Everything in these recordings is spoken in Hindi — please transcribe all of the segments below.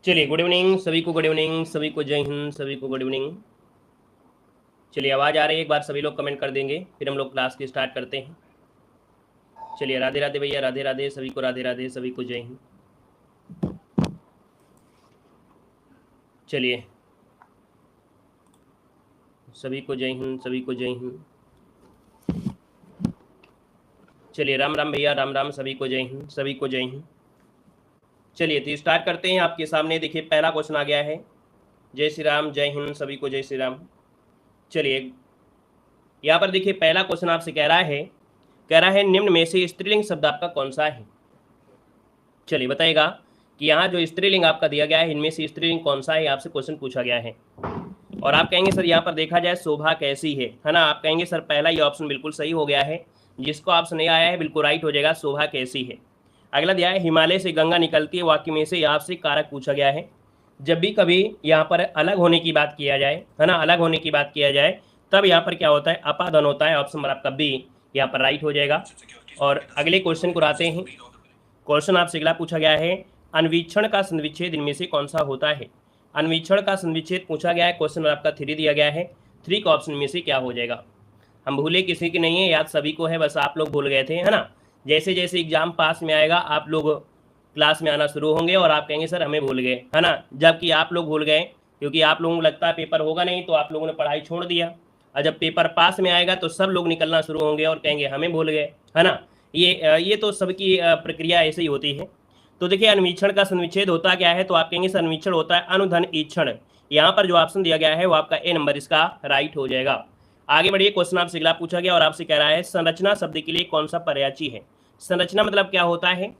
चलिए गुड इवनिंग सभी को, गुड इवनिंग सभी को, जय हिंद सभी को, गुड इवनिंग। चलिए आवाज़ आ रही है, एक बार सभी लोग कमेंट कर देंगे, फिर हम लोग क्लास की स्टार्ट करते हैं। चलिए राधे राधे भैया, राधे राधे सभी को, राधे राधे सभी को, जय हिंद। चलिए सभी को जय हिंद, सभी को जय हिंद। चलिए राम राम भैया, राम राम सभी को जय हिंद, सभी को जय हिंद। चलिए तो स्टार्ट करते हैं। आपके सामने देखिए पहला क्वेश्चन आ गया है। जय श्री राम, जय हिंद सभी को, जय श्री राम। चलिए यहाँ पर देखिए पहला क्वेश्चन आपसे कह रहा है निम्न में से स्त्रीलिंग शब्द आपका कौन सा है। चलिए बताइएगा कि यहाँ जो स्त्रीलिंग आपका दिया गया है, इनमें से स्त्रीलिंग कौन सा है, आपसे क्वेश्चन पूछा गया है। और आप कहेंगे सर यहाँ पर देखा जाए शोभा कैसी है ना। आप कहेंगे सर पहला ये ऑप्शन बिल्कुल सही हो गया है, जिसको ऑप्शन नहीं आया है बिल्कुल राइट हो जाएगा, शोभा कैसी है। अगला दिया है हिमालय से गंगा निकलती है, वाक्य में से आपसे कारक पूछा गया है। जब भी कभी यहाँ पर अलग होने की बात किया जाए, है ना, अलग होने की बात किया जाए, तब यहाँ पर क्या होता है, अपाधन होता है। ऑप्शन नंबर आपका बी यहाँ पर राइट हो जाएगा। और अगले क्वेश्चन को आते हैं। क्वेश्चन आपसे अगला पूछा गया है, अन्वीक्षण का संविच्छेद इनमें से कौन सा होता है। अन्वीक्षण का संविच्छेद पूछा गया है, क्वेश्चन आपका 3 दिया गया है। 3 का ऑप्शन में से क्या हो जाएगा। हम भूले किसी की नहीं है, याद सभी को है, बस आप लोग भूल गए थे, है ना। जैसे जैसे एग्जाम पास में आएगा आप लोग क्लास में आना शुरू होंगे और आप कहेंगे सर हमें भूल गए, है ना। जबकि आप लोग भूल गए, क्योंकि आप लोगों को लगता है पेपर होगा नहीं, तो आप लोगों ने पढ़ाई छोड़ दिया। और जब पेपर पास में आएगा तो सब लोग निकलना शुरू होंगे और कहेंगे हमें भूल गए, है ना। ये तो सबकी प्रक्रिया ऐसे ही होती है। तो देखिए अन्वीक्षण का संविच्छेद होता क्या है, तो आप कहेंगे अन्वीक्षण होता है अनुधन ईक्षण। यहाँ पर जो ऑप्शन दिया गया है वो आपका ए नंबर इसका राइट हो जाएगा। आगे बढ़िए, क्वेश्चन आपसे अगला पूछा गया और आपसे कह रहा है संरचना शब्द के लिए कौन सा पर्यायची है। संरचना मतलब क्या होता है।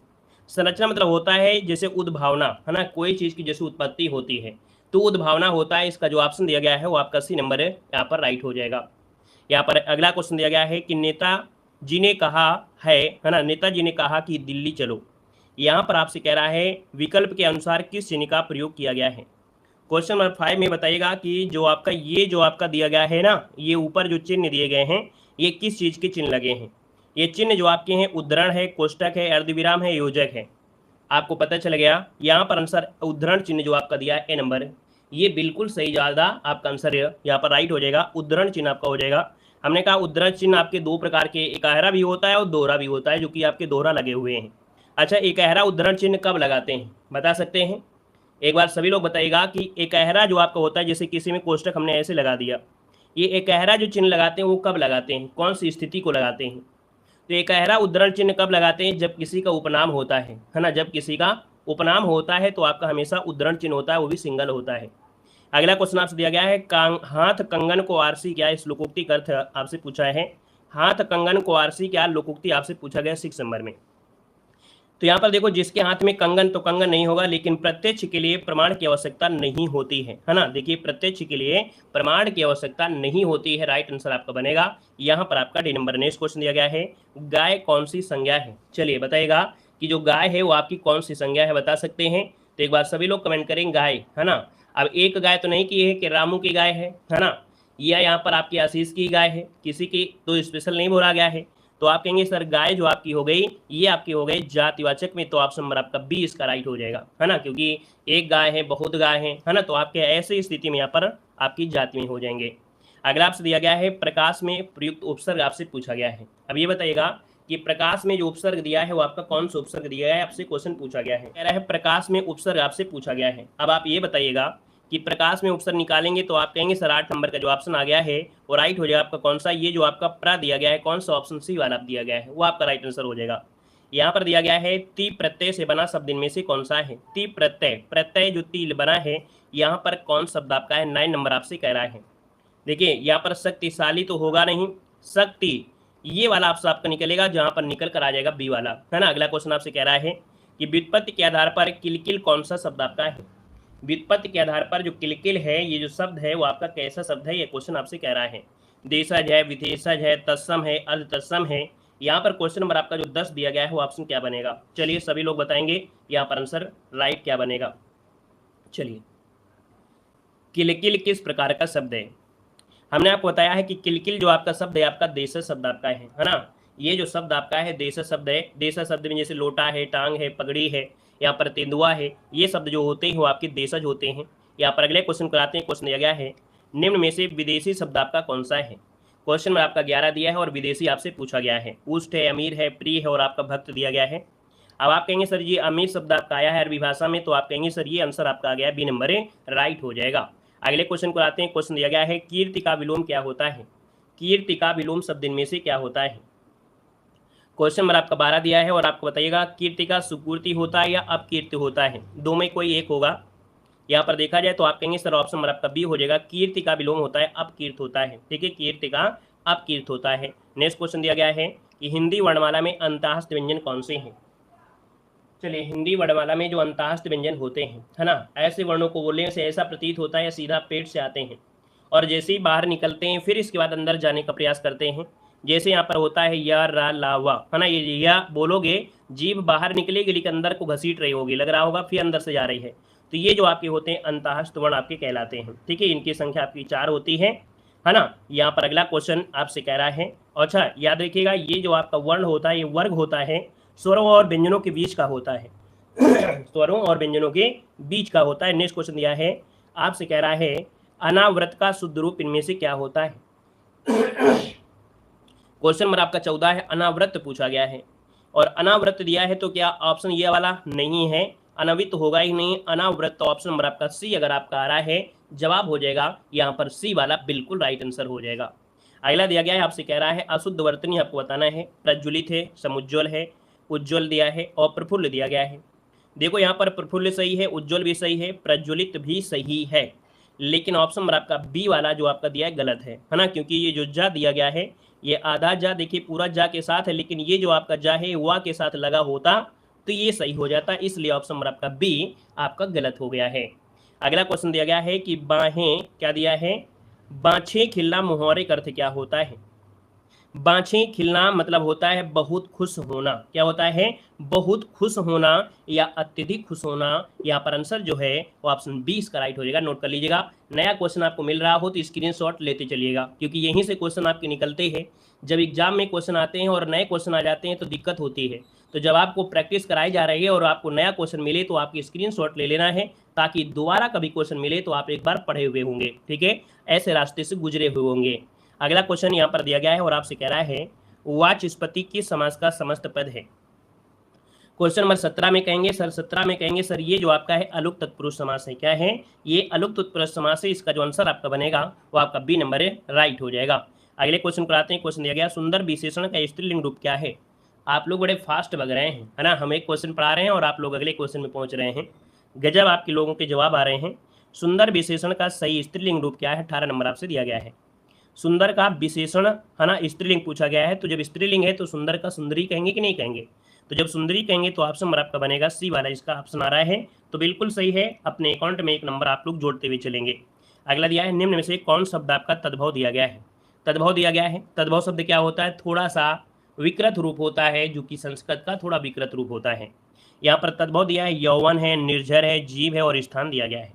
संरचना मतलब होता है जैसे उद्भावना, है ना, कोई चीज की जैसे उत्पत्ति होती है तो उद्भावना होता है। इसका जो ऑप्शन दिया गया है वो आपका सी नंबर यहाँ पर राइट हो जाएगा। यहाँ पर अगला क्वेश्चन दिया गया है कि नेताजी ने कहा है ना, नेताजी ने कहा कि दिल्ली चलो। यहाँ पर आपसे कह रहा है विकल्प के अनुसार किस चिन्ह का प्रयोग किया गया है। क्वेश्चन नंबर 5 में बताइएगा कि जो आपका दिया गया है ना, ये ऊपर जो चिन्ह दिए गए हैं ये किस चीज के चिन्ह लगे हैं। ये चिन्ह जो आपके हैं उद्धरण है, कोष्टक है, अर्धविराम है, योजक है। आपको पता चल गया यहाँ पर आंसर उद्धरण चिन्ह जो आपका दिया है ए नंबर, ये बिल्कुल सही ज्यादा आपका आंसर यहाँ पर राइट हो जाएगा। उद्धरण चिन्ह आपका हो जाएगा। हमने कहा उद्धरण चिन्ह आपके 2 प्रकार के, इकाहरा भी होता है और दोहरा भी होता है, जो कि आपके दोहरा लगे हुए हैं। अच्छा, इकाहरा उद्धरण चिन्ह कब लगाते हैं बता सकते हैं। एक बार सभी लोग बताइएगा कि इकाहरा जो आपका होता है, जैसे किसी में कोष्टक हमने ऐसे लगा दिया, ये इकाहरा जो चिन्ह लगाते हैं वो कब लगाते हैं, कौन सी स्थिति को लगाते हैं। तो इकाहरा उद्धरण चिन्ह कब लगाते हैं, जब किसी का उपनाम होता है ना, जब किसी का उपनाम होता है तो आपका हमेशा उद्धरण चिन्ह होता है, वो भी सिंगल होता है। अगला क्वेश्चन आपसे दिया गया है हाथ कंगन को आरसी क्या, इस लोकोक्ति का अर्थ आपसे पूछा है। हाथ कंगन को आरसी क्या लोकोक्ति आपसे पूछा गया 6 नंबर में। तो यहाँ पर देखो जिसके हाथ में कंगन, तो कंगन नहीं होगा, लेकिन प्रत्यक्ष के लिए प्रमाण की आवश्यकता नहीं होती है ना। देखिए प्रत्यक्ष के लिए प्रमाण की आवश्यकता नहीं होती है, राइट आंसर आपका बनेगा यहाँ पर आपका डी नंबर। नेक्स्ट क्वेश्चन दिया गया है गाय कौन सी संज्ञा है। चलिए बताइएगा कि जो गाय है वो आपकी कौन सी संज्ञा है, बता सकते हैं। तो एक बार सभी लोग कमेंट करेंगे गाय, है ना। अब एक गाय तो नहीं की है कि रामू की गाय है ना, या यहाँ पर आपकी आशीष की गाय है, किसी की तो स्पेशल नहीं बोला गया है। तो आप कहेंगे सर गाय जो आपकी हो गई ये आपकी हो गई जातिवाचक में, तो ऑप्शन नंबर आपका बी इसका राइट हो जाएगा, है ना, क्योंकि एक गाय है, बहुत गाय है ना, तो आपके ऐसे स्थिति में यहाँ पर आपकी जाति में हो जाएंगे। अगला आपसे दिया गया है प्रकाश में प्रयुक्त उपसर्ग आपसे पूछा गया है। अब ये बताइएगा कि प्रकाश में जो उपसर्ग दिया है वो आपका कौन सा उपसर्ग दिया है, आपसे क्वेश्चन पूछा गया है। कह रहा है प्रकाश में उपसर्ग आपसे पूछा गया है। अब आप ये बताइएगा कि प्रकाश में उपसर्ग निकालेंगे तो आप कहेंगे सर 8 नंबर का जो ऑप्शन आ गया है वो राइट हो जाएगा आपका कौन सा, ये जो आपका प्रा दिया गया है कौन सा ऑप्शन सी वाला दिया गया है वो आपका राइट आंसर हो जाएगा। यहाँ पर दिया गया है ती प्रत्यय से बना शब्द इनमें से कौन सा है। ती प्रत्यय, प्रत्यय जो ती बना है यहाँ पर कौन शब्द आपका है, 9 नंबर आपसे कह रहा है। देखिए यहाँ पर शक्तिशाली तो होगा नहीं, शक्ति ये वाला ऑप्शन आपका निकलेगा, जहाँ पर निकल कर आ जाएगा बी वाला, है ना। अगला क्वेश्चन आपसे कह रहा है कि व्युत्पत्ति के आधार पर किलकिल कौन सा शब्द आपका है। व्युत्पत्ति के आधार पर जो किलकिल है ये जो शब्द है वो आपका कैसा शब्द है, ये क्वेश्चन आपसे कह रहा है। देशज है, विदेशज है, तत्सम है, अर्ध तत्सम है। यहाँ पर क्वेश्चन नंबर आपका जो 10 दिया गया है वो ऑप्शन क्या बनेगा। चलिए सभी लोग बताएंगे यहाँ पर आंसर राइट क्या बनेगा। चलिए किलकिल किस प्रकार का शब्द है। हमने आपको बताया है कि किलकिल जो आपका शब्द है आपका देशज शब्द आपका है ना। ये जो शब्द आपका है देशज शब्द है। देशज शब्द में जैसे लोटा है, टांग है, पगड़ी है, यहाँ पर तेंदुआ है, ये शब्द जो होते हैं वो आपके देशज होते हैं। यहाँ पर अगले क्वेश्चन कराते हैं। क्वेश्चन दिया गया है निम्न में से विदेशी शब्द आपका कौन सा है। क्वेश्चन में आपका 11 दिया है और विदेशी आपसे पूछा गया है। पुष्ट है, अमीर है, प्रिय है और आपका भक्त दिया गया है। अब आप कहेंगे सर ये अमीर शब्द आपका आया है अरबी भाषा में, तो आप कहेंगे सर ये आंसर आपका आ गया बी नंबर राइट हो जाएगा। अगले क्वेश्चन को आते हैं। क्वेश्चन दिया गया है कीर्ति का विलोम क्या होता है। कीर्ति का विलोम शब्द इनमें से क्या होता है। क्वेश्चन नंबर आपका 12 दिया है और आपको बताइएगा कीर्ति का सुपूर्ति होता है या अपकीर्ति होता है, दो में कोई एक होगा। यहाँ पर देखा जाए तो आप कहेंगे सर ऑप्शन नंबर आपका बी हो जाएगा, कीर्ति का विलोम होता है अपकीर्त होता है। ठीक है, कीर्ति का अपकीर्त होता है। नेक्स्ट क्वेश्चन दिया गया है कि हिंदी वर्णमाला में अंतःस्थ व्यंजन कौन से हैं। चलिए, हिंदी वर्णमाला में जो अंतःस्थ व्यंजन होते हैं, है ना, ऐसे वर्णों को बोलने से ऐसा प्रतीत होता है सीधा पेट से आते हैं और जैसे ही बाहर निकलते हैं फिर इसके बाद अंदर जाने का प्रयास करते हैं। जैसे यहाँ पर होता है या रा ला वा, है ना, ये या बोलोगे जीभ बाहर निकलेगी लेकिन अंदर को घसीट रही होगी, लग रहा होगा फिर अंदर से जा रही है। तो ये जो आपके होते हैं अंतःस्थ वर्ण आपके कहलाते हैं। ठीक है, इनकी संख्या आपकी 4 होती है ना। यहाँ पर अगला क्वेश्चन आपसे कह रहा है, अच्छा याद रखिएगा ये जो आपका वर्ण होता है ये वर्ग होता है, स्वरों और व्यंजनों के बीच का होता है स्वरों और व्यंजनों के बीच का होता है। नेक्स्ट क्वेश्चन दिया है आपसे कह रहा है अनावृत का शुद्ध रूप इनमें से क्या होता है। क्वेश्चन नंबर आपका 14 है, अनावृत पूछा गया है और अनावृत दिया है तो क्या ऑप्शन ये वाला नहीं है, अनावृत होगा ही नहीं, अनावृत। तो ऑप्शन नंबर आपका सी अगर आपका आ रहा है जवाब हो जाएगा यहाँ पर सी वाला बिल्कुल राइट आंसर हो जाएगा। अगला दिया गया है आपसे कह रहा है अशुद्ध वर्तनी आपको बताना है। प्रज्वलित है, समुज्ज्वल है, उज्ज्वल दिया है और प्रफुल्ल दिया गया है। देखो यहाँ पर प्रफुल्ल सही है, उज्ज्वल भी सही है, प्रज्वलित भी सही है, लेकिन ऑप्शन नंबर आपका बी वाला जो आपका दिया है गलत है ना, क्योंकि ये जो जा दिया गया है ये आधा जा देखिए पूरा जा के साथ है, लेकिन ये जो आपका जा है वा के साथ लगा होता तो ये सही हो जाता, इसलिए ऑप्शन नंबर आपका बी आपका गलत हो गया है। अगला क्वेश्चन दिया गया है कि बाहें क्या दिया है, बाछें खिलना मुहावरे का अर्थ क्या होता है। बाछें खिलना मतलब होता है बहुत खुश होना, क्या होता है, बहुत खुश होना या अत्यधिक खुश होना। यहाँ पर आंसर जो है वो ऑप्शन 20 का राइट हो जाएगा। नोट कर लीजिएगा, नया क्वेश्चन आपको मिल रहा हो तो स्क्रीनशॉट लेते चलिएगा, क्योंकि यहीं से क्वेश्चन आपके निकलते हैं। जब एग्जाम में क्वेश्चन आते हैं और नए क्वेश्चन आ जाते हैं तो दिक्कत होती है। तो जब आपको प्रैक्टिस कराई जा रही है और आपको नया क्वेश्चन मिले तो आपकी स्क्रीनशॉट ले लेना है, ताकि दोबारा कभी क्वेश्चन मिले तो आप एक बार पढ़े हुए होंगे। ठीक है, ऐसे रास्ते से गुजरे हुए होंगे। अगला क्वेश्चन यहाँ पर दिया गया है और आपसे कह रहा है वाचस्पति किस समास का समस्त पद है। क्वेश्चन नंबर 17 में कहेंगे सर, 17 में कहेंगे सर ये जो आपका है अलुक तत्पुरुष समास है। क्या है ये, अलुक तत्पुरुष समास है। इसका जो आंसर आपका बनेगा वो आपका बी नंबर राइट हो जाएगा। अगले क्वेश्चन को आते हैं। क्वेश्चन दिया गया सुंदर विशेषण का स्त्रीलिंग रूप क्या है। आप लोग बड़े फास्ट बग रहे हैं, है ना, हम एक क्वेश्चन पढ़ा रहे हैं और आप लोग अगले क्वेश्चन में पहुंच रहे हैं। गजब आपके लोगों के जवाब आ रहे हैं। सुंदर विशेषण का सही स्त्रीलिंग रूप क्या है, 18 नंबर आपसे दिया गया है। सुंदर का विशेषण, है ना, स्त्रीलिंग पूछा गया है, तो जब स्त्रीलिंग है तो सुंदर का सुंदरी कहेंगे कि नहीं कहेंगे। तो जब सुंदरी कहेंगे तो ऑप्शन नंबर आपका बनेगा सी वाला, इसका ऑप्शन आ रहा है तो बिल्कुल सही है। अपने अकाउंट में एक नंबर आप लोग जोड़ते हुए चलेंगे। अगला दिया है निम्न में से कौन शब्द आपका तद्भव दिया गया है। तद्भव दिया गया है, तद्भव शब्द क्या होता है, थोड़ा सा विकृत रूप होता है, जो कि संस्कृत का थोड़ा विकृत रूप होता है। यहाँ पर तद्भव दिया है यौवन है, निर्झर है, जीव है और स्थान दिया गया है।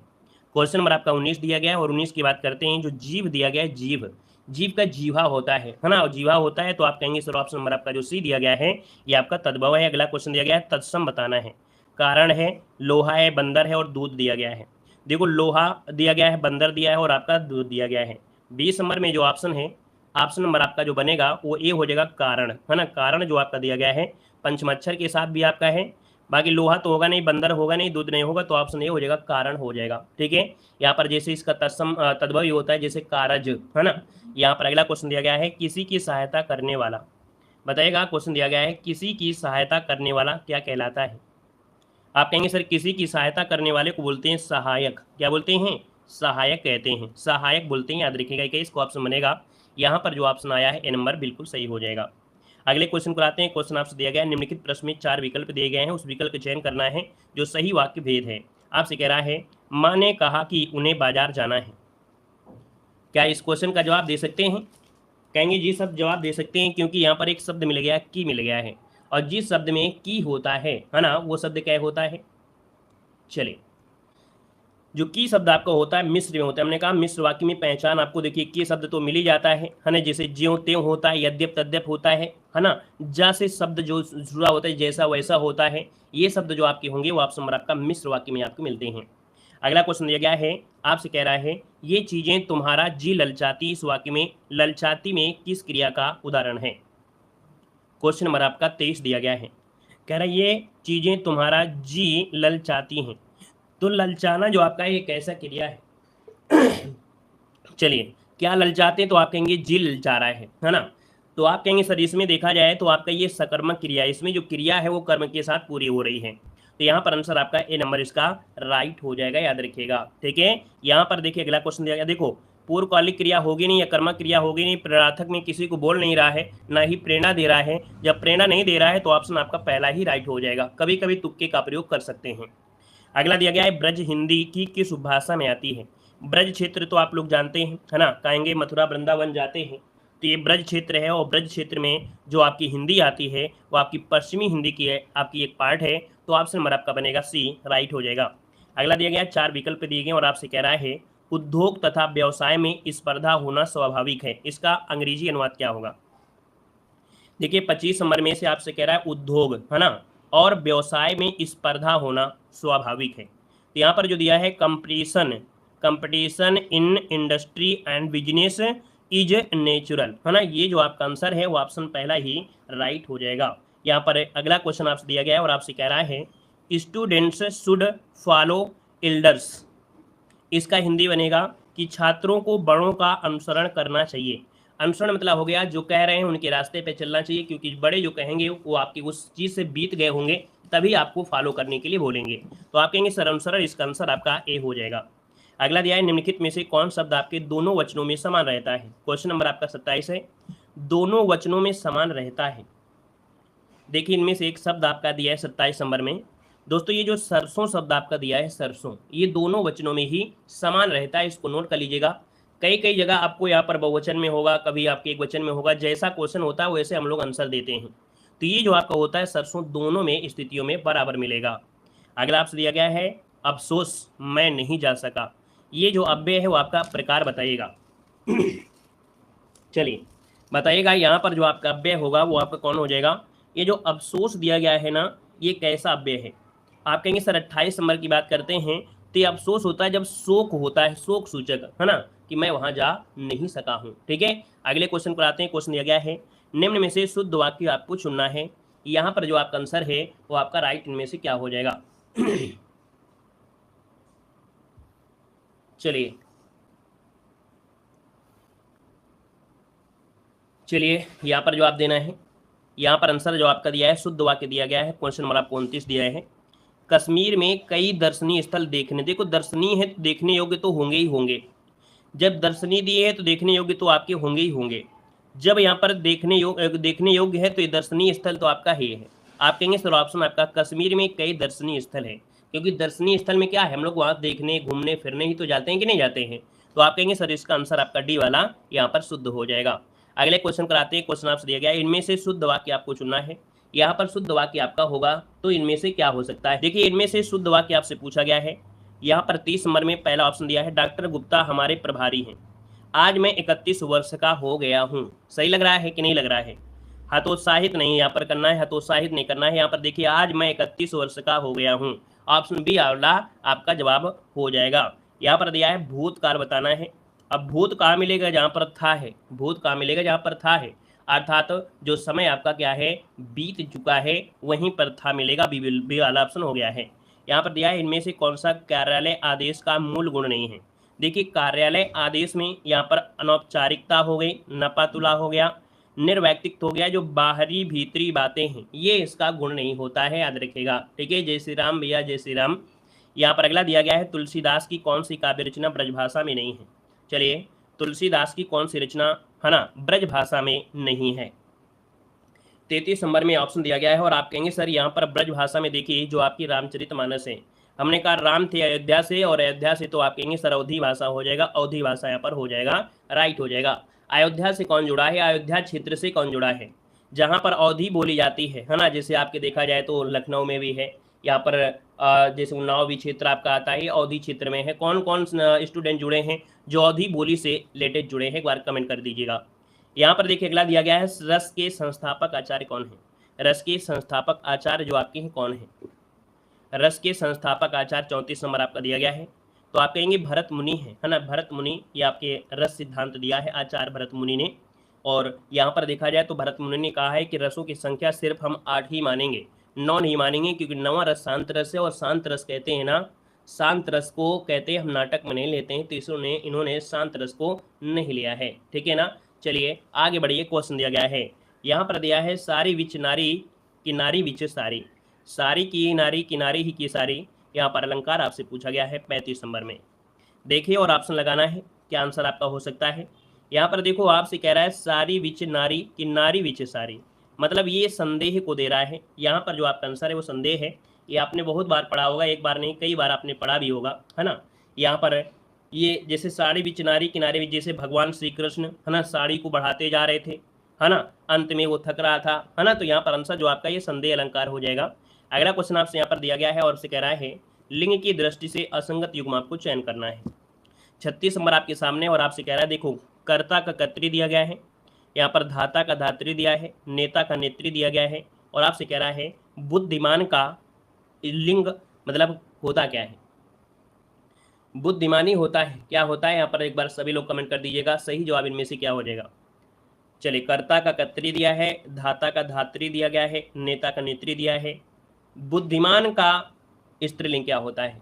क्वेश्चन नंबर आपका 19 दिया गया है और 19 की बात करते हैं। जो जीव दिया गया है, जीव, जीव का जीवा होता है ना, और जीवा होता है तो आप कहेंगे सर ऑप्शन नंबर आपका जो सी दिया गया है ये आपका तद्भव है। अगला क्वेश्चन दिया गया है तत्सम बताना है। कारण है, लोहा है, बंदर है और दूध दिया गया है। देखो लोहा दिया गया है, बंदर दिया है और आपका दूध दिया गया है। 20 नंबर में जो ऑप्शन है, ऑप्शन नंबर आपका जो बनेगा वो ए हो जाएगा कारण, है ना। कारण जो आपका दिया गया है पंचमच्छर के साथ भी आपका है, बाकी लोहा तो होगा नहीं, बंदर होगा नहीं, दूध नहीं होगा, तो ऑप्शन ए हो जाएगा कारण हो जाएगा। ठीक है, यहाँ पर जैसे इसका तत्सम तद्भव ही होता है जैसे कारज, है ना। यहाँ पर अगला क्वेश्चन दिया गया है किसी की सहायता करने वाला, बताइएगा। क्वेश्चन दिया गया है किसी की सहायता करने वाला क्या कहलाता है। आप कहेंगे सर किसी की सहायता करने वाले को बोलते हैं सहायक। क्या बोलते हैं, सहायक कहते हैं, सहायक बोलते हैं, याद रखिएगा। कि इसको ऑप्शन बनेगा यहाँ पर जो ऑप्शन आया है ए नंबर बिल्कुल सही हो जाएगा। अगले क्वेश्चन को आते हैं। क्वेश्चन आपसे दिया गया है निम्नलिखित प्रश्न में 4 विकल्प दिए गए हैं, उस विकल्प का चयन करना है जो सही वाक्य भेद है। आपसे कह रहा है माँ ने कहा कि उन्हें बाजार जाना है। क्या इस क्वेश्चन का जवाब दे सकते हैं, कहेंगे जी सब जवाब दे सकते हैं, क्योंकि यहाँ पर एक शब्द मिल गया, की मिल गया है, और जिस शब्द में की होता है ना, वो शब्द क्या होता है। चलिए जो की शब्द आपका होता है मिश्र में होता है। हमने कहा मिश्र वाक्य में पहचान आपको देखिए की शब्द तो मिल ही जाता है ना, जैसे ज्यों त्यों होता है, यद्यप तद्यप होता है ना। जा से शब्द जो जुड़ा होता है जैसा वैसा होता है, ये शब्द जो आपके होंगे वो ऑप्शन नंबर आपका मिश्र वाक्य में आपको मिलते हैं। अगला क्वेश्चन दिया गया है, आपसे कह रहा है ये चीजें तुम्हारा जी ललचाती, इस वाक्य में ललचाती में किस क्रिया का उदाहरण है। क्वेश्चन नंबर आपका 23 दिया गया है, कह रहा है ये चीजें तुम्हारा जी ललचाती हैं। तो ललचाना जो आपका एक ऐसा क्रिया है चलिए क्या ललचाते हैं, तो आप कहेंगे जी ललचा रहा है ना। तो आप कहेंगे सर इसमें देखा जाए तो आपका ये सकर्मक क्रिया है, इसमें जो क्रिया है वो कर्म के साथ पूरी हो रही है। तो यहाँ पर आंसर आपका ए नंबर इसका राइट हो जाएगा, याद रखिएगा। ठीक है, यहाँ पर देखिए अगला क्वेश्चन दिया गया, देखो पूर्वकालिक क्रिया होगी नहीं या कर्मक क्रिया होगी नहीं, प्रेरणार्थक में किसी को बोल नहीं रहा है, ना ही प्रेरणा दे रहा है। जब प्रेरणा नहीं दे रहा है तो ऑप्शन आपका पहला ही राइट हो जाएगा। कभी कभी तुक्के का प्रयोग कर सकते हैं। अगला दिया गया है ब्रज हिंदी की किस उपभाषा में आती है। ब्रज क्षेत्र तो आप लोग जानते हैं है ना, कहेंगे मथुरा वृंदावन जाते हैं तो ये ब्रज क्षेत्र है, और ब्रज क्षेत्र में जो आपकी हिंदी आती है वो आपकी पश्चिमी हिंदी की है, आपकी एक पार्ट है। तो ऑप्शन नंबर आपका बनेगा सी, राइट हो जाएगा। अगला दिया गया 4 विकल्प दिए गए और आपसे कह रहा है उद्योग तथा व्यवसाय में स्पर्धा होना स्वाभाविक है, इसका अंग्रेजी अनुवाद क्या होगा। देखिए 25 नंबर में से आपसे कह रहा है उद्योग है ना और व्यवसाय में स्पर्धा होना स्वाभाविक है। तो यहाँ पर जो दिया है competition in industry and business is natural है ना, ये जो आपका आंसर है वो ऑप्शन पहला ही राइट हो जाएगा। यहाँ पर अगला क्वेश्चन आपसे दिया गया है और आपसे कह रहा है स्टूडेंट्स शुड फॉलो एल्डर्स, इसका हिंदी बनेगा कि छात्रों को बड़ों का अनुसरण करना चाहिए। अनुसरण मतलब हो गया जो कह रहे हैं उनके रास्ते पे चलना चाहिए, क्योंकि बड़े जो कहेंगे वो आपकी उस चीज़ से बीत गए होंगे तभी आपको फॉलो करने के लिए बोलेंगे। तो आप कहेंगे सर अनुसरण, इसका आंसर आपका ए हो जाएगा। अगला दिया है निम्नलिखित में से कौन शब्द आपके दोनों वचनों में समान रहता है। क्वेश्चन नंबर आपका 27 है, दोनों वचनों में समान रहता है। देखिए इनमें से एक शब्द आपका दिया है 27 नंबर में। दोस्तों ये जो सरसों शब्द आपका दिया है सरसों, ये दोनों वचनों में ही समान रहता है, इसको नोट कर लीजिएगा। कई कई जगह आपको यहाँ पर बहुवचन में होगा, कभी आपके एक वचन में होगा, जैसा क्वेश्चन होता है वैसे हम लोग आंसर देते हैं। तो ये जो आपका होता है सरसों दोनों में स्थितियों में बराबर मिलेगा। अगला आपसे दिया गया है अफसोस मैं नहीं जा सका, ये जो अव्यय है वो आपका प्रकार बताइएगा चलिए बताइएगा यहाँ पर जो आपका अव्यय होगा वो आपका कौन हो जाएगा। ये जो अफसोस दिया गया है ना, ये कैसा अव्यय है। आप कहेंगे सर 28 नंबर की बात करते हैं तो ये अफसोस होता है जब शोक होता है, शोक सूचक है ना, कि मैं वहां जा नहीं सका हूं। ठीक है, अगले क्वेश्चन पर आते हैं। क्वेश्चन दिया गया है निम्न में से शुद्ध वाक्य आपको चुनना है। यहाँ पर जो आपका आंसर है वो आपका राइट इनमें से क्या हो जाएगा चलिए यहाँ पर जो आप देना है, यहाँ पर आंसर जो आपका दिया है शुद्ध वाक्य दिया गया है। क्वेश्चन नंबर आपको 29 दिया है, कश्मीर में कई दर्शनीय स्थल देखने, देखो दर्शनीय है तो देखने योग्य तो होंगे ही होंगे, जब दर्शनीय दिए है तो देखने योग्य तो आपके होंगे ही होंगे। जब यहाँ पर देखने योग्य है तो ये दर्शनीय स्थल तो आपका ही है। आप कहेंगे सर ऑप्शन आपका कश्मीर में कई दर्शनीय स्थल है, क्योंकि दर्शनीय स्थल में क्या है, हम लोग वहाँ देखने घूमने फिरने ही तो जाते हैं कि नहीं जाते हैं। तो आप कहेंगे सर इसका आंसर आपका डी वाला यहाँ पर शुद्ध हो जाएगा। अगले क्वेश्चन पर आते हैं। क्वेश्चन आपसे दिया गया है इनमें से शुद्ध वाक्य आपको चुनना है। यहाँ पर शुद्ध वाक्य आपका होगा तो इनमें से क्या हो सकता है। देखिए इनमें से शुद्ध वाक्य आपसे पूछा गया है। यहाँ पर 30 नंबर में पहला ऑप्शन दिया है डॉक्टर गुप्ता हमारे प्रभारी हैं, आज मैं 31 वर्ष का हो गया हूँ। सही लग रहा है कि नहीं लग रहा है। हतोत्साहित नहीं यहाँ पर करना है, हतोत्साहित नहीं करना है। यहाँ पर देखिए आज मैं 31 वर्ष का हो गया हूँ, ऑप्शन बी वाला आपका जवाब हो जाएगा। यहाँ पर दिया है भूतकाल बताना है। अब भूत कहाँ मिलेगा, जहाँ पर था है, भूत कहाँ मिलेगा जहाँ पर था है, अर्थात जो समय आपका क्या है बीत चुका है वहीं पर था मिलेगा, बी वाला ऑप्शन हो गया है। यहाँ पर दिया है इनमें से कौन सा कार्यालय आदेश का मूल गुण नहीं है। देखिए कार्यालय आदेश में यहाँ पर अनौपचारिकता हो गई, नपातुला हो गया, निर्वैयक्तिक हो गया, जो बाहरी भीतरी बातें हैं ये इसका गुण नहीं होता है, याद रखिएगा। ठीक है, जय श्री राम भैया, जय श्री राम। यहाँ पर अगला दिया गया है तुलसीदास की कौन सी काव्य रचना ब्रजभाषा में नहीं है। चलिए तुलसीदास की कौन सी रचना है ना ब्रजभाषा में नहीं है। 33 नंबर में ऑप्शन दिया गया है और आप कहेंगे सर यहाँ पर ब्रजभाषा में देखिए जो आपकी रामचरितमानस है, हमने कहा राम थे अयोध्या से और अयोध्या से तो आप कहेंगे सर अवधी भाषा हो जाएगा, अवधी भाषा यहाँ पर हो जाएगा, राइट हो जाएगा। अयोध्या से कौन जुड़ा है, अयोध्या क्षेत्र से कौन जुड़ा है, जहाँ पर अवधी बोली जाती है ना, जैसे आपके देखा जाए तो लखनऊ में भी है, यहाँ पर जैसे उन्नाव भी क्षेत्र आपका आता है, अवधी क्षेत्र में है। कौन कौन स्टूडेंट जुड़े हैं जो अवधी बोली से रिलेटेड जुड़े हैं, एक बार कमेंट कर दीजिएगा। यहाँ पर देखिए अगला दिया गया है, रस के संस्थापक आचार्य कौन है। रस के संस्थापक आचार्य जो आपके हैं कौन है। रस के संस्थापक आचार्य 34 नंबर आपका दिया गया है। तो आप कहेंगे भरत मुनि है ना, भरत मुनि, ये आपके रस सिद्धांत दिया है आचार्य भरत मुनि ने। और यहाँ पर देखा जाए तो भरत मुनि ने कहा है कि रसों की संख्या सिर्फ हम 8 ही मानेंगे, 9 नहीं मानेंगे, क्योंकि 9वां रस शांत रस है, और शांत रस कहते हैं ना, शांत रस को कहते हैं हम नाटक में नहीं लेते हैं, तो इसलिए इन्होंने शांत रस को नहीं लिया है, ठीक है ना। चलिए आगे बढ़िए, क्वेश्चन दिया गया है, यहाँ पर दिया है सारी विच नारी किनारी विच सारी, सारी की नारी किनारी ही की सारी, यहाँ पर अलंकार आपसे पूछा गया है 35 नंबर में। देखिए और ऑप्शन लगाना है, क्या आंसर आपका हो सकता है। यहाँ पर देखो आपसे कह रहा है सारी विच नारी किनारी विच सारी, मतलब ये संदेह को दे रहा है। यहाँ पर जो आपका आंसर है वो संदेह है, ये आपने बहुत बार पढ़ा होगा, एक बार नहीं कई बार आपने पढ़ा भी होगा, है ना। यहाँ पर ये जैसे साड़ी विच नारी किनारे विच, जैसे भगवान श्री कृष्ण है ना साड़ी को बढ़ाते जा रहे थे, है ना, अंत में वो थक रहा था, है ना। तो यहाँ पर आंसर जो आपका ये संदेह अलंकार हो जाएगा। अगला क्वेश्चन आपसे यहाँ पर दिया गया है और से कह रहा है लिंग की दृष्टि से असंगत युग्म आपको चयन करना है। 36 नंबर आपके सामने, और आपसे कह रहा है देखो कर्ता का कर्त्री दिया गया है, यहाँ पर धाता का धात्री दिया है, नेता का नेत्री दिया गया है, और आपसे कह रहा है बुद्धिमान का लिंग मतलब होता क्या है। बुद्धिमानी होता है, क्या होता है, यहाँ पर एक बार सभी लोग कमेंट कर दीजिएगा, सही जवाब इनमें से क्या हो जाएगा। चलिए कर्ता का कर्त्री दिया है, धाता का धात्री दिया गया है, नेता का नेत्री दिया है, बुद्धिमान का स्त्रीलिंग क्या होता है,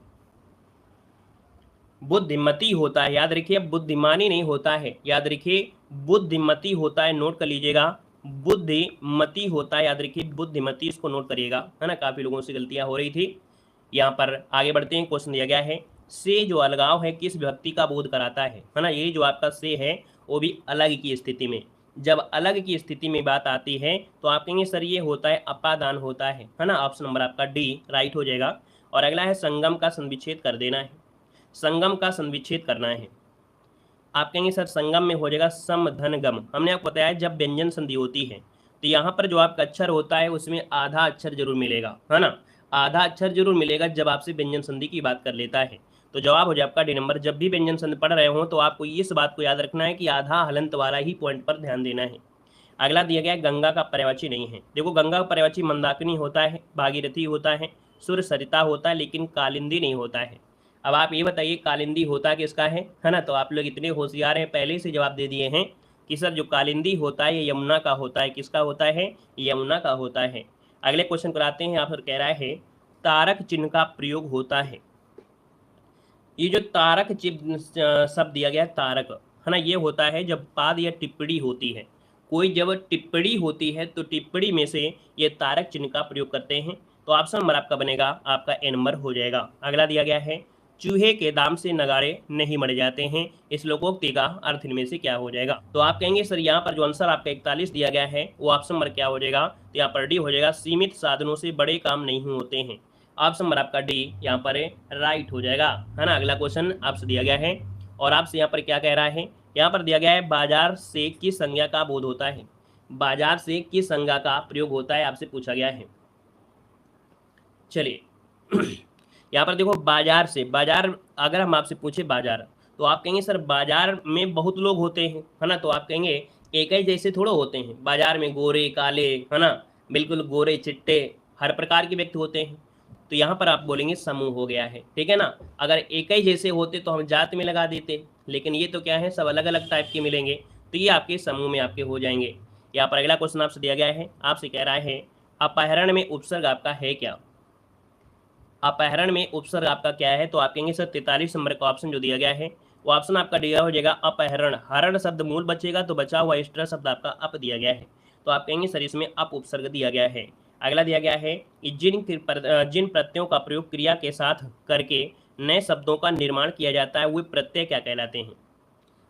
बुद्धिमती होता है, याद रखिए बुद्धिमानी नहीं होता है, याद रखिए बुद्धिमती होता है, नोट कर लीजिएगा, बुद्धिमती होता है, याद रखिए बुद्धिमती, इसको नोट करिएगा, है ना, काफी लोगों से गलतियां हो रही थी। यहाँ पर आगे बढ़ते हैं, क्वेश्चन दिया गया है से जो अलगाव है किस व्यक्ति का बोध कराता है ना। ये जो आपका से है वो भी अलग की स्थिति में, जब अलग की स्थिति में बात आती है तो आप कहेंगे सर ये होता है अपादान होता है ना। ऑप्शन नंबर आपका डी राइट हो जाएगा। और अगला है संगम का संविच्छेद कर देना है, संगम का संविच्छेद करना है। आप कहेंगे सर संगम में हो जाएगा सम धन गम। हमने आपको बताया जब व्यंजन संधि होती है तो यहाँ पर जो आपका अक्षर होता है उसमें आधा अक्षर जरूर मिलेगा, है ना, आधा अक्षर जरूर मिलेगा जब आपसे व्यंजन संधि की बात कर लेता है। तो जवाब हो जाए आपका डी नंबर। जब भी व्यंजन संधि पढ़ रहे हो तो आपको इस बात को याद रखना है कि आधा हलंत वाला ही पॉइंट पर ध्यान देना है। अगला दिया गया है गंगा का पर्यायवाची नहीं है। देखो गंगा का पर्यायवाची मंदाकिनी होता है, भागीरथी होता है, सुर सरिता होता है, लेकिन कालिंदी नहीं होता है। अब आप ये बताइए कालिंदी होता किसका है ना। तो आप लोग इतने होशियार हैं, पहले से जवाब दे दिए हैं कि सर जो कालिंदी होता है ये यमुना का होता है। किसका होता है, यमुना का होता है। अगले क्वेश्चन को लाते हैं। आप सर कह रहा है तारक चिन्ह का प्रयोग होता है। ये जो तारक चिन्ह शब्द दिया गया है तारक, है ना, ये होता है जब पाद या टिप्पणी होती है, कोई जब टिप्पणी होती है तो टिप्पणी में से ये तारक चिन्ह का प्रयोग करते हैं। तो ऑप्शन नंबर आपका बनेगा आपका ए नंबर हो जाएगा। अगला दिया गया है चूहे के दाम से नगाड़े नहीं मर जाते हैं। इस लोकोक्ति का अर्थ इनमें से क्या हो जाएगा। तो आप कहेंगे सर यहाँ पर जो आंसर आपका 41 दिया गया है वो ऑप्शन नंबर क्या हो जाएगा। तो यहाँ पर डी हो जाएगा, सीमित साधनों से बड़े काम नहीं होते हैं। ऑप्शन नंबर आपका डी यहाँ पर राइट हो जाएगा, है ना। अगला क्वेश्चन आपसे दिया गया है और आपसे यहाँ पर क्या कह रहा है, यहाँ पर दिया गया है बाजार से किस संज्ञा का बोध होता है। बाजार से किस संज्ञा का प्रयोग होता है आपसे पूछा गया है। चलिए यहाँ पर देखो बाजार से, बाजार अगर हम आपसे पूछे बाजार तो आप कहेंगे सर बाजार में बहुत लोग होते हैं, है ना। तो आप कहेंगे एक ही जैसे थोड़े होते हैं, बाजार में गोरे काले, है ना, बिल्कुल गोरे चिट्टे हर प्रकार के व्यक्ति होते हैं। तो यहाँ पर आप बोलेंगे समूह हो गया है, ठीक है ना। अगर एक ही जैसे होते तो हम जात में लगा देते, लेकिन ये तो क्या है सब अलग अलग टाइप के मिलेंगे, तो ये आपके समूह में आपके हो जाएंगे। यहाँ पर अगला क्वेश्चन आपसे दिया गया है, आपसे कह रहा है अपहरण में उपसर्ग आपका है क्या। अपहरण में उपसर्ग आपका क्या है। तो आप कहेंगे सर 43 नंबर का ऑप्शन जो दिया गया है वो ऑप्शन आपका दिया हो जाएगा अपहरण। हरण शब्द मूल बचेगा तो बचा हुआ एक्स्ट्रा शब्द आपका अप दिया गया है। तो आप कहेंगे सर इसमें अप उपसर्ग दिया गया है। अगला दिया गया है कि जिन प्रत्ययों का प्रयोग क्रिया के साथ करके नए शब्दों का निर्माण किया जाता है वे प्रत्यय क्या कहलाते हैं।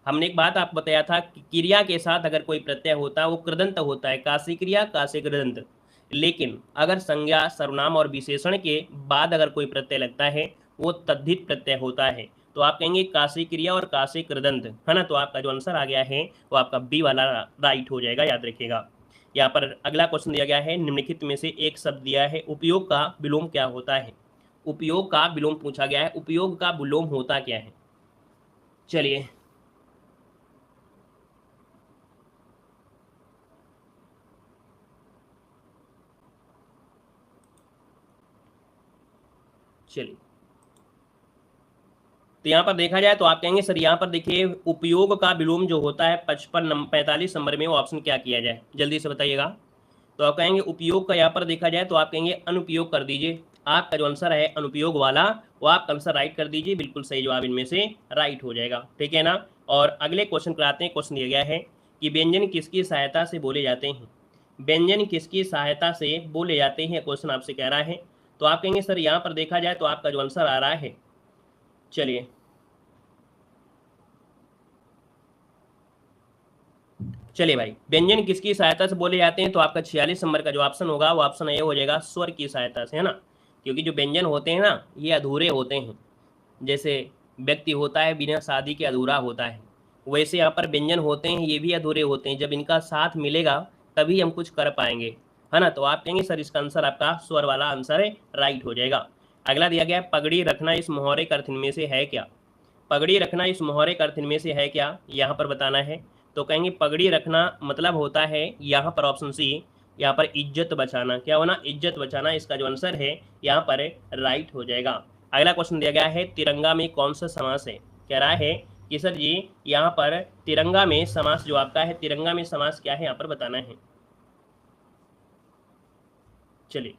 हमने एक बात आपको बताया था कि क्रिया के साथ अगर कोई प्रत्यय होता है वो कृदंत होता है, काशी क्रिया काशी कृदंत। लेकिन अगर संज्ञा सर्वनाम और विशेषण के बाद अगर कोई प्रत्यय लगता है वो तद्धित प्रत्यय होता है। तो आप कहेंगे काशी क्रिया और काशी कृदंत, है ना। तो आपका जो आंसर आ गया है वो आपका बी वाला राइट हो जाएगा, याद रखिएगा। यहाँ पर अगला क्वेश्चन दिया गया है, निम्नलिखित में से एक शब्द दिया है, उपयोग का विलोम क्या होता है। उपयोग का विलोम पूछा गया है, उपयोग का विलोम होता क्या है। चलिए चलिए तो यहाँ पर देखा जाए तो आप कहेंगे सर यहाँ पर देखिए उपयोग का विलोम जो होता है 45 नंबर में वो ऑप्शन क्या किया जाए, जल्दी से बताइएगा। तो आप कहेंगे उपयोग का यहाँ पर देखा जाए तो आप कहेंगे अनुपयोग कर दीजिए। आपका जो आंसर है अनुपयोग वाला वो आप आंसर राइट कर दीजिए, बिल्कुल सही जवाब इनमें से राइट हो जाएगा, ठीक है ना। और अगले क्वेश्चन पर आते हैं। क्वेश्चन दिया गया है कि व्यंजन किसकी सहायता से बोले जाते हैं। व्यंजन किसकी सहायता से बोले जाते हैं, क्वेश्चन आपसे कह रहा है। तो आप कहेंगे सर यहाँ पर देखा जाए तो आपका जो आंसर आ रहा है, चलिए चलिए भाई, व्यंजन किसकी सहायता से बोले जाते हैं, तो आपका 46 नंबर का जो ऑप्शन होगा वो ऑप्शन ए हो जाएगा, स्वर की सहायता से, है ना। क्योंकि जो व्यंजन होते हैं ना ये अधूरे होते हैं। जैसे व्यक्ति होता है बिना शादी के अधूरा होता है, वैसे यहाँ पर व्यंजन होते हैं ये भी अधूरे होते हैं, जब इनका साथ मिलेगा तभी हम कुछ कर पाएंगे, है ना। तो आप कहेंगे सर इसका आंसर आपका स्वर वाला आंसर है, राइट हो जाएगा। अगला दिया गया है, पगड़ी रखना इस मुहावरे का अर्थ इनमें से है क्या। पगड़ी रखना इस मुहावरे का अर्थ इनमें से है क्या, यहाँ पर बताना है। तो कहेंगे पगड़ी रखना मतलब होता है यहाँ पर ऑप्शन सी, यहाँ पर इज्जत बचाना। क्या होना, इज्जत बचाना, इसका जो आंसर है यहाँ पर राइट हो जाएगा। अगला क्वेश्चन दिया गया है, तिरंगा में कौन सा समास है। कह रहा है कि सर जी यहाँ पर तिरंगा में समास जो आपका है, तिरंगा में समास क्या है यहाँ पर बताना है। चलिए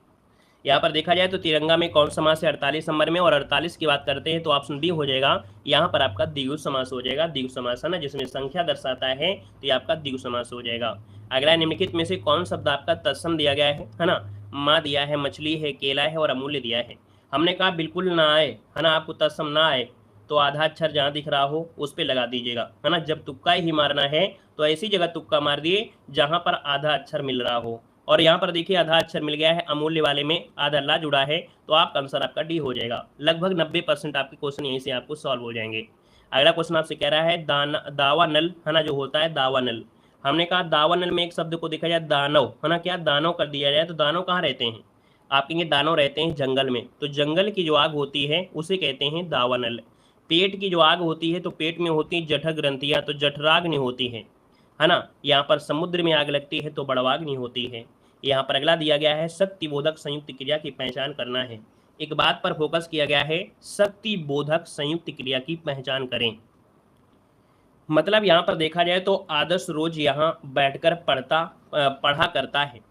यहाँ पर देखा जाए तो तिरंगा में कौन समास है 48 नंबर में, और 48 की बात करते हैं तो ऑप्शन बी हो जाएगा, यहाँ पर आपका द्विगु समास हो जाएगा। द्विगु समास है ना, जिसमें संख्या दर्शाता है तो ये आपका द्विगु समास हो जाएगा। अगला निम्नलिखित में से कौन शब्द आपका तत्सम दिया गया है ना। माँ दिया है, मछली है, केला है और अमूल्य दिया है। हमने कहा बिल्कुल ना आए, है ना, आपको तत्सम ना आए तो आधा अक्षर जहाँ दिख रहा हो उस पर लगा दीजिएगा, है ना। जब तुक्का ही मारना है तो ऐसी जगह तुक्का मार दिए जहाँ पर आधा अक्षर मिल रहा हो। और यहाँ पर देखिए आधा अक्षर मिल गया है, अमूल्य वाले में आधा ला जुड़ा है, तो आपका आंसर आपका डी हो जाएगा। लगभग 90% आपके क्वेश्चन यहीं से आपको सॉल्व हो जाएंगे। अगला क्वेश्चन आपसे कह रहा है दावा नल, है ना, जो होता है दावा नल। हमने कहा दावा नल में एक शब्द को देखा जाए दानव, है ना, क्या दानव कर दिया जाए तो दानव कहाँ रहते हैं। आप कहेंगे दानव रहते हैं जंगल में, तो जंगल की जो आग होती है उसे कहते हैं दावा नल। पेट की जो आग होती है तो पेट में होती है जठर ग्रंथियाँ, तो जठराग्नि होती है ना। यहाँ पर समुद्र में आग लगती है तो बड़वाग्नि होती है। यहाँ पर अगला दिया गया है, शक्ति बोधक संयुक्त क्रिया की पहचान करना है। एक बात पर फोकस किया गया है, शक्ति बोधक संयुक्त क्रिया की पहचान करें। मतलब यहाँ पर देखा जाए तो आदर्श रोज यहाँ बैठकर पढ़ा करता है।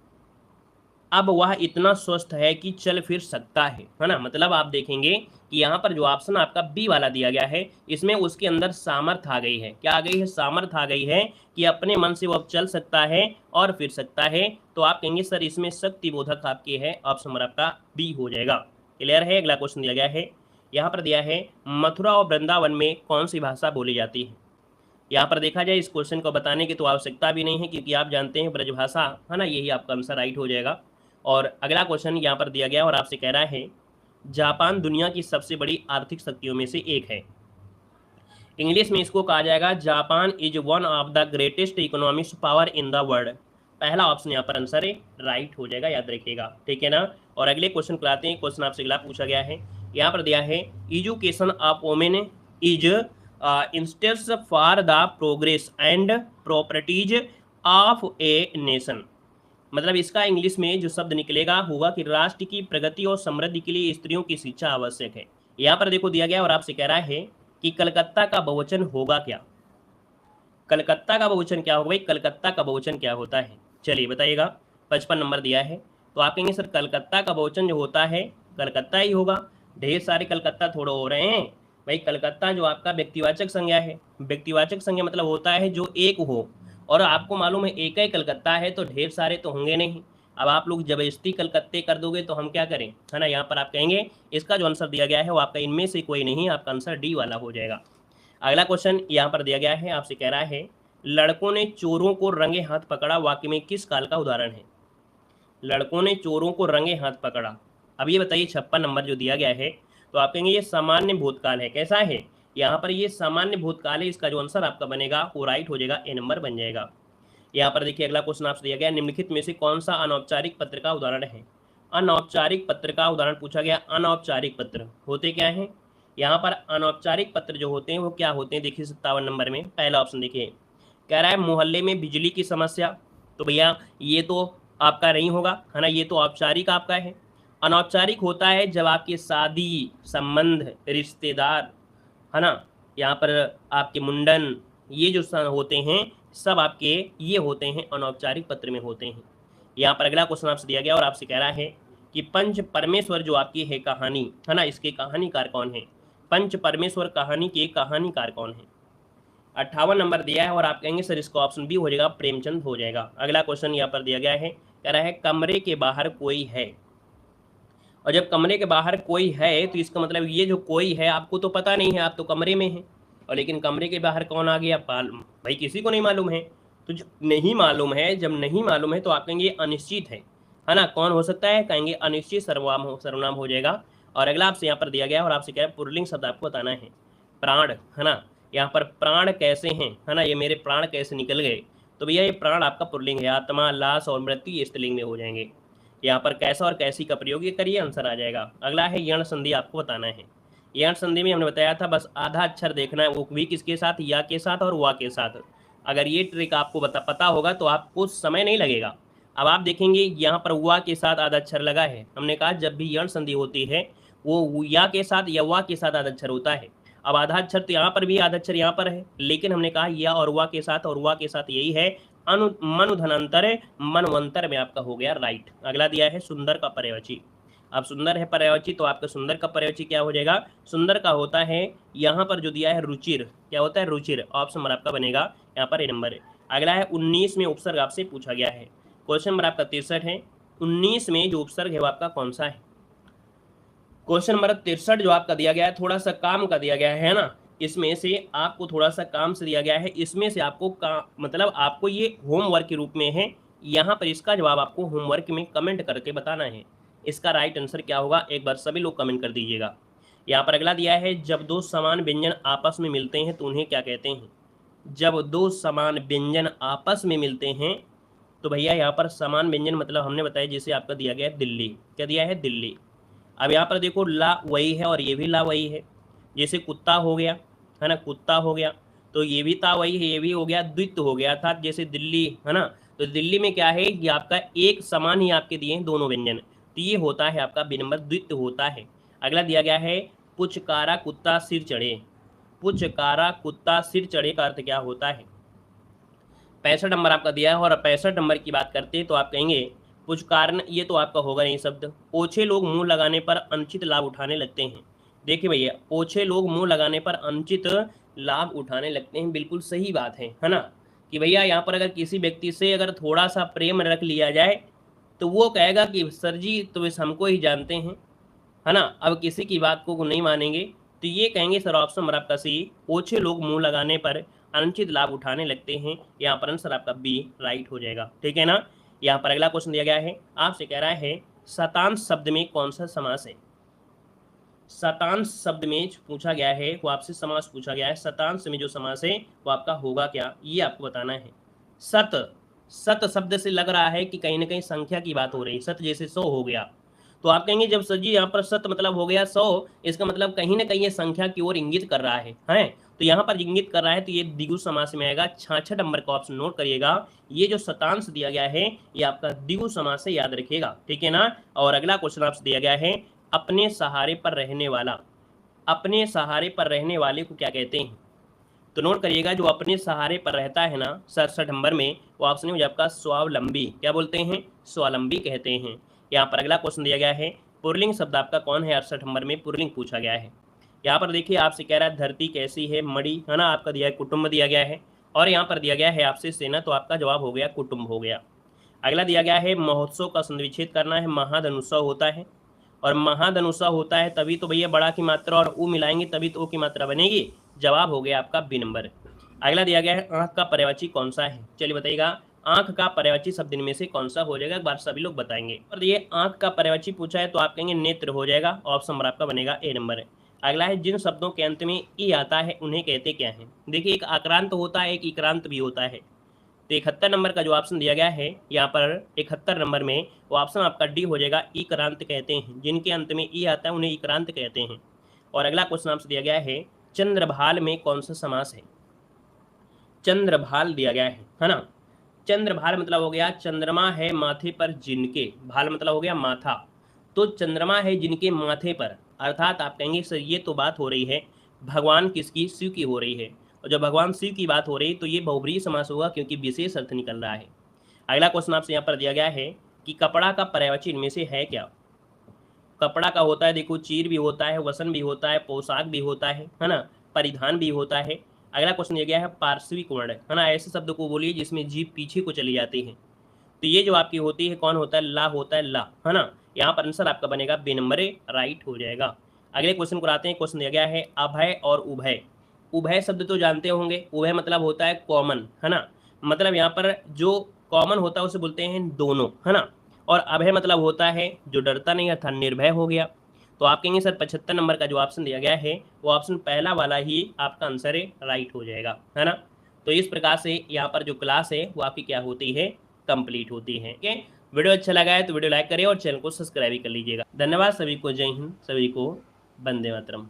अब वह इतना स्वस्थ है कि चल फिर सकता है ना। मतलब आप देखेंगे कि यहाँ पर जो ऑप्शन आपका बी वाला दिया गया है इसमें उसके अंदर सामर्थ्य आ गई है। क्या आ गई है, सामर्थ्य आ गई है कि अपने मन से वो अब चल सकता है और फिर सकता है। तो आप कहेंगे सर इसमें शक्ति बोधक आपकी है, ऑप्शन नंबर आपका बी हो जाएगा। क्लियर है। अगला क्वेश्चन दिया गया है, यहाँ पर दिया है मथुरा और वृंदावन में कौन सी भाषा बोली जाती है। यहाँ पर देखा जाए इस क्वेश्चन को बताने की तो आवश्यकता भी नहीं है, क्योंकि आप जानते हैं ब्रजभाषा, है ना, यही आपका आंसर राइट हो जाएगा। और अगला क्वेश्चन यहाँ पर दिया गया और आपसे कह रहा है, जापान दुनिया की सबसे बड़ी आर्थिक शक्तियों में से एक है। इंग्लिश में इसको कहा जाएगा, Japan is one of the greatest economic power in the world. पहला ऑप्शन यहाँ पर आंसर है राइट हो जाएगा, याद रखिएगा, ठीक है ना। और अगले क्वेश्चन को लाते हैं। क्वेश्चन आपसे अगला पूछा गया है, यहाँ पर दिया है, education of women is instance for the progress and properties of a nation. मतलब इसका इंग्लिश में जो शब्द निकलेगा होगा कि राष्ट्र की प्रगति और समृद्धि के लिए स्त्रियों की शिक्षा आवश्यक है। यहाँ पर देखो दिया गया और आपसे कह रहा है कि कलकत्ता का बहुवचन होगा क्या। कलकत्ता का बहुवचन क्या होगा भाई, कलकत्ता का बहुवचन क्या होता है, चलिए बताइएगा। 55 नंबर दिया है। तो आप कहेंगे सर कलकत्ता का बहुवचन जो होता है कलकत्ता ही होगा, ढेर सारे कलकत्ता थोड़े हो रहे हैं भाई। कलकत्ता जो आपका व्यक्तिवाचक संज्ञा है, व्यक्तिवाचक संज्ञा मतलब होता है जो एक हो, और आपको मालूम है एक ही कलकत्ता है तो ढेर सारे तो होंगे नहीं। अब आप लोग जबरदस्ती कलकत्ते कर दोगे तो हम क्या करें, है ना। यहाँ पर आप कहेंगे इसका जो आंसर दिया गया है वो आपका इनमें से कोई नहीं, आपका आंसर डी वाला हो जाएगा। अगला क्वेश्चन यहाँ पर दिया गया है, आपसे कह रहा है, लड़कों ने चोरों को रंगे हाथ पकड़ा वाक्य में किस काल का उदाहरण है। लड़कों ने चोरों को रंगे हाथ पकड़ा, अब ये बताइए 56 नंबर जो दिया गया है, तो आप कहेंगे ये सामान्य भूतकाल है। कैसा है, यहाँ पर ये सामान्य भूतकाल है, इसका जो आंसर आपका बनेगा वो राइट हो जाएगा, ए नंबर बन जाएगा। यहाँ पर देखिए अगला क्वेश्चन आपसे दिया गया, निम्नलिखित में से कौन सा अनौपचारिक पत्र का उदाहरण है। अनौपचारिक पत्र का उदाहरण पूछा गया। अनौपचारिक पत्र होते क्या हैं, यहाँ पर अनौपचारिक पत्र जो होते हैं वो क्या होते हैं, देखिए 57 नंबर में पहला ऑप्शन देखिए, कह रहा है मोहल्ले में बिजली की समस्या, तो भैया ये तो आपका नहीं होगा, है ना, ये तो औपचारिक आपका है। अनौपचारिक होता है जब आपके शादी संबंध रिश्तेदार, है ना, यहाँ पर आपके मुंडन, ये जो होते हैं सब आपके ये होते हैं अनौपचारिक पत्र में होते हैं। यहाँ पर अगला क्वेश्चन आपसे दिया गया और आपसे कह रहा है कि पंच परमेश्वर जो आपकी है कहानी, है ना, इसके कहानीकार कौन है। पंच परमेश्वर कहानी के कहानीकार कौन है। 58 नंबर दिया है और आप कहेंगे सर इसका ऑप्शन बी हो जाएगा, प्रेमचंद हो जाएगा। अगला क्वेश्चन यहाँ पर दिया गया है, कह रहा है कमरे के बाहर कोई है, और जब कमरे के बाहर कोई है तो इसका मतलब ये जो कोई है आपको तो पता नहीं है, आप तो कमरे में हैं, और लेकिन कमरे के बाहर कौन आ गया, भाई किसी को नहीं मालूम है। तो जो नहीं मालूम है, जब नहीं मालूम है तो आप कहेंगे अनिश्चित है ना, कौन हो सकता है, कहेंगे अनिश्चित सर्वनाम हो जाएगा। और अगला आपसे यहाँ पर दिया गया और आपसे क्या है, पुल्लिंग शब्द आपको बताना है, प्राण, है ना, यहाँ पर प्राण कैसे हैं, है ना, ये मेरे प्राण कैसे निकल गए, तो भैया ये प्राण आपका पुल्लिंग है, आत्मा, लाश और मृत्यु ये स्त्रीलिंग में हो जाएंगे। यहाँ पर कैसा और कैसी का प्रयोग ये करिए, आंसर आ जाएगा। अगला है यण संधि आपको बताना है। यण संधि में हमने बताया था बस आधा अक्षर देखना है, वो भी किसके साथ, या के साथ और वा के साथ। अगर ये ट्रिक आपको पता होगा तो आपको समय नहीं लगेगा। अब आप देखेंगे यहाँ पर वा के साथ आधा अक्षर लगा है, हमने कहा जब भी यण संधि होती है वो या के साथ या वा के साथ आधा अक्षर होता है। अब आधा अक्षर तो यहाँ पर भी आधा अक्षर यहाँ पर है, लेकिन हमने कहा या और वा के साथ, और वा के साथ यही है मनुधनांतर, मनवंतर में आपका हो गया राइट। अगला दिया है सुंदर का पर्यायवाची। अब सुंदर है पर्यायवाची, तो आपका सुंदर का पर्यायवाची क्या हो जाएगा, सुंदर का होता है यहाँ पर जो दिया है रुचिर, क्या होता है रुचिर, ऑप्शन नंबर आपका बनेगा यहाँ पर ए नंबर है। अगला है 19 में उपसर्ग आपसे पूछा गया है, क्वेश्चन नंबर आपका 63 है। 19 में जो उपसर्ग है वो आपका कौन सा है। क्वेश्चन नंबर 63 जो आपका दिया गया है थोड़ा सा काम का दिया गया है ना, इसमें से आपको थोड़ा सा काम से दिया गया है, इसमें से आपको मतलब आपको ये होमवर्क के रूप में है, यहाँ पर इसका जवाब आपको होमवर्क में कमेंट करके बताना है। इसका राइट आंसर क्या होगा, एक बार सभी लोग कमेंट कर दीजिएगा। यहाँ पर अगला दिया है जब दो समान व्यंजन आपस में मिलते हैं तो उन्हें क्या कहते हैं। जब दो समान व्यंजन आपस में मिलते हैं तो भैया यहाँ पर समान व्यंजन मतलब हमने बताया जैसे आपका दिया गया है दिल्ली, क्या दिया है दिल्ली। अब यहाँ पर देखो ला वही है और ये भी ला वही है, जैसे कुत्ता हो गया, है ना, कुत्ता हो गया, तो ये भी ता वही है, ये भी हो गया, द्वित्व हो गया था जैसे दिल्ली, है ना, तो दिल्ली में क्या है कि आपका एक समान ही आपके दिए हैं दोनों व्यंजन, तो ये होता है आपका बी नंबर द्वित्व होता है। अगला दिया गया है पुचकारा कुत्ता सिर चढ़े। पुचकारा कुत्ता सिर चढ़े का अर्थ क्या होता है। 65 नंबर आपका दिया है और 65 नंबर की बात करते हैं तो आप कहेंगे पुचकारन, ये तो आपका होगा नहीं शब्द। ओछे लोग मुंह लगाने पर अनुचित लाभ उठाने लगते हैं। देखिए भैया ओछे लोग मुंह लगाने पर अनुचित लाभ उठाने लगते हैं, बिल्कुल सही बात है ना, कि भैया यहाँ पर अगर किसी व्यक्ति से अगर थोड़ा सा प्रेम रख लिया जाए तो वो कहेगा कि सर जी तो बस हमको ही जानते हैं, है ना, अब किसी की बात को नहीं मानेंगे, तो ये कहेंगे सर ऑप्शन नंबर आपका सी, ओछे लोग मुंह लगाने पर अनुचित लाभ उठाने लगते हैं, यहाँ पर आंसर आपका बी राइट हो जाएगा, ठीक है ना। यहाँ पर अगला क्वेश्चन दिया गया है, आपसे कह रहा है शतांश शब्द में कौन सा समास है। शतांश शब्द में पूछा गया है, वो आपसे समास पूछा गया है, शतांश में जो समास है वो आपका होगा क्या, ये आपको बताना है। सत शब्द से लग रहा है कि कहीं ना कहीं संख्या की बात हो रही है, सत जैसे 100 हो गया, तो आप कहेंगे जब सर जी यहाँ पर सत मतलब हो गया 100, इसका मतलब कहीं ना कहीं ये संख्या की ओर इंगित कर रहा है, तो यहाँ पर इंगित कर रहा है, तो ये द्विगु समास में आएगा। 66 नंबर का ऑप्शन नोट करिएगा, ये जो शतांश दिया गया है ये आपका द्विगु समास से याद रखिएगा, ठीक है ना। और अगला क्वेश्चन आपसे दिया गया है अपने सहारे पर रहने वाला, अपने सहारे पर रहने वाले को क्या कहते हैं, तो नोट करिएगा जो अपने सहारे पर रहता है ना 67 नंबर में, वो ऑप्शन हो आपका स्वावलंबी, क्या बोलते हैं, स्वावलंबी कहते हैं। यहाँ पर अगला क्वेश्चन दिया गया है पुल्लिंग शब्द आपका कौन है, 68 नंबर में पुल्लिंग पूछा गया है। यहाँ पर देखिए आपसे कह रहा है धरती कैसी है, मड़ी, है ना, आपका दिया है कुटुंब दिया गया है, और यहाँ पर दिया गया है आपसे सेना, तो आपका जवाब हो गया कुटुंब हो गया। अगला दिया गया है महोत्सव का संविच्छेद करना है, महाधनुषव होता है, और महाधनुषव होता है तभी तो भैया बड़ा की मात्रा और ऊ मिलाएंगे तभी तो ओ की मात्रा बनेगी, जवाब हो गया आपका बी नंबर। अगला दिया गया है आंख का पर्यायवाची कौन सा है, चलिए बताइएगा आंख का पर्यायवाची शब्द इनमें से कौन सा हो जाएगा, एक बार सभी लोग बताएंगे। और ये आंख का पर्यायवाची पूछा है तो आप कहेंगे नेत्र हो जाएगा, ऑप्शन नंबर आपका बनेगा ए नंबर है। अगला है जिन शब्दों के अंत में ई आता है उन्हें कहते क्या है। देखिए एक आक्रांत होता है, एक इक्रांत भी होता है, तो 71 नंबर का जो ऑप्शन दिया गया है यहाँ पर 71 नंबर में वो ऑप्शन आपका डी हो जाएगा। इक्रांत कहते हैं, जिनके अंत में ई आता है उन्हें इक्रांत कहते हैं। और अगला क्वेश्चन आपसे दिया गया है चंद्रभाल में कौन सा समास है। चंद्रभाल दिया गया है ना। चंद्रभाल मतलब हो गया चंद्रमा है माथे पर जिनके, भाल मतलब हो गया माथा, तो चंद्रमा है जिनके माथे पर, अर्थात आप कहेंगे सर ये तो बात हो रही है भगवान किसकी, शिव की हो रही है। और जब भगवान शिव की बात हो रही है तो ये बहुब्रीहि समास होगा क्योंकि विशेष अर्थ निकल रहा है। अगला क्वेश्चन आपसे यहाँ पर दिया गया है कि कपड़ा का पर्यायवाची इनमें से है क्या। कपड़ा का होता है देखो चीर भी होता है, वसन भी होता है, पोशाक भी होता है ना, परिधान भी होता है। अगला क्वेश्चन दिया गया है पार्श्विक वर्ण है ना, ऐसे शब्द को बोलिए जिसमें जीभ पीछे को चली जाती है। तो ये जो आपकी होती है कौन होता है, ला होता है, ला है ना। यहाँ पर आंसर आपका बनेगा बी नंबर राइट हो जाएगा। अगले क्वेश्चन को आते हैं। क्वेश्चन दिया गया है अभय और उभय। उभय शब्द तो जानते होंगे, उभय मतलब होता है कॉमन है ना, मतलब यहाँ पर जो कॉमन होता है उसे बोलते हैं दोनों है ना। और अभय मतलब होता है जो डरता नहीं अर्थात निर्भय हो गया। तो आप कहेंगे सर 75 नंबर का जो ऑप्शन दिया गया है वो ऑप्शन पहला वाला ही आपका आंसर राइट हो जाएगा है ना। तो इस प्रकार से यहाँ पर जो क्लास है वो आपकी क्या होती है, कंप्लीट होती है। ठीक है, वीडियो अच्छा लगा है तो वीडियो लाइक करें और चैनल को सब्सक्राइब भी कर लीजिएगा। धन्यवाद सभी को, जय हिंद, सभी को वंदे मातरम।